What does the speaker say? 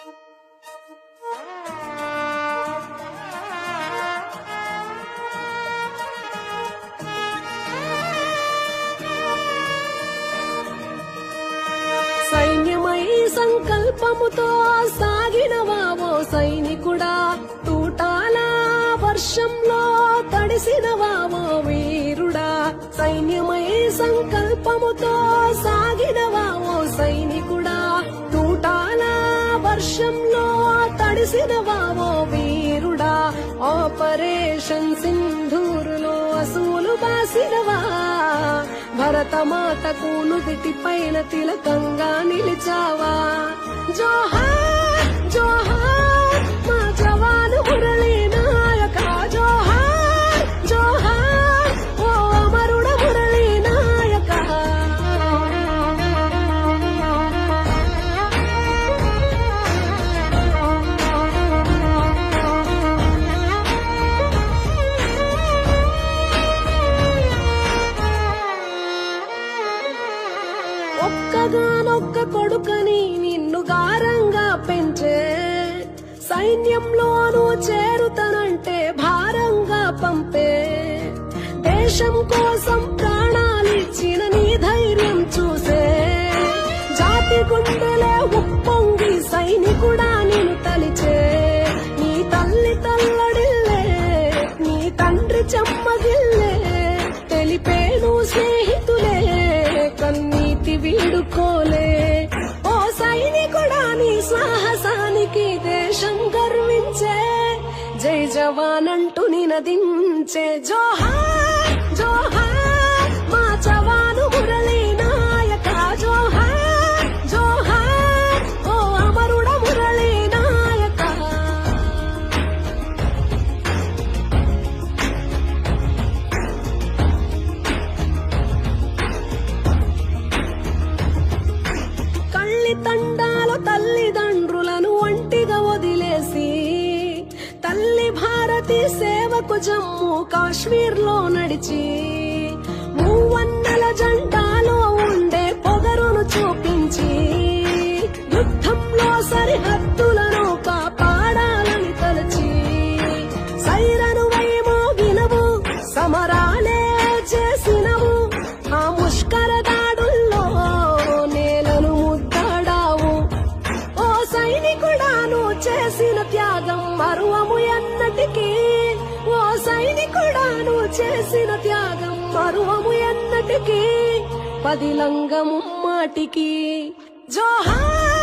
సైన్యమై సంకల్పముతో సాగినవావో సైనికుడా, తూటాల వర్షంలో తడిసినవావో వీరుడా. సైన్యమై సంకల్పముతో సాగినవావో సైనికుడా, తూటాల వర్షంలో తడిసినవావో వీరుడా. ఆపరేషన్ సింధూరులో అసూలు బాసినవా, భరతమాతకు నుదిటి పైన తిలకంగా నిలిచావా. జోహార్ జోహార్ మా జవాను మురళీ నాయక, జోహార్ జోహార్ ఓ అమరుడ మురళీ నాయక. ఒక్కగానొక్క కొడుకని నిన్ను గారంగా పెంచే, సైన్యంలోనూ చేరుతనంటే భారంగా పంపే. దేశం కోసం ప్రాణాలిచ్చిన నీ ధైర్యం చూసే, జాతి గుండెలే ఉప్పొంగి సైనికుడా నిన్ను తలిచే. నీ తల్లి తల్లడిల్లే, నీ తండ్రి చెమ్మగిల్లే, తెలిపేను స్నేహితులే కన్నీటి వీడుకోలే. ఓ సైనికుడా నీ సాహసానికి దేశం గర్వించే, జై జవానంటూ నినదించే. జోహార్ జోహార్ మా జవాను మురళీ నాయక, జోహార్ జోహార్ ఓ అమరుడ మురళీ నాయక. కళ్ళి తండాలు తల్లిదండ్రులను ఒంటిగా వదిలేసి, తల్లి భారతి సేవకు జమ్మూ కాశ్మీర్ లో నడిచి, మూవన్నెల జెండాలో ఉండే పొగరును చూపించి, యుద్ధంలో సరిహద్దులను కాపాడాలని తలచి, సైరను వైమోగినవు సమరాలే చేసినవు. ఆ ముష్కర దాడుల్లో నేలను ముద్దాడావు. ఓ సైనికుడాను చేసిన త్యాగం మరువము ఎన్నటికీ, ఓ సైనికుడాను చేసిన త్యాగం మరువము ఎన్నటికీ. పదిలంగము మాటికి జోహార్.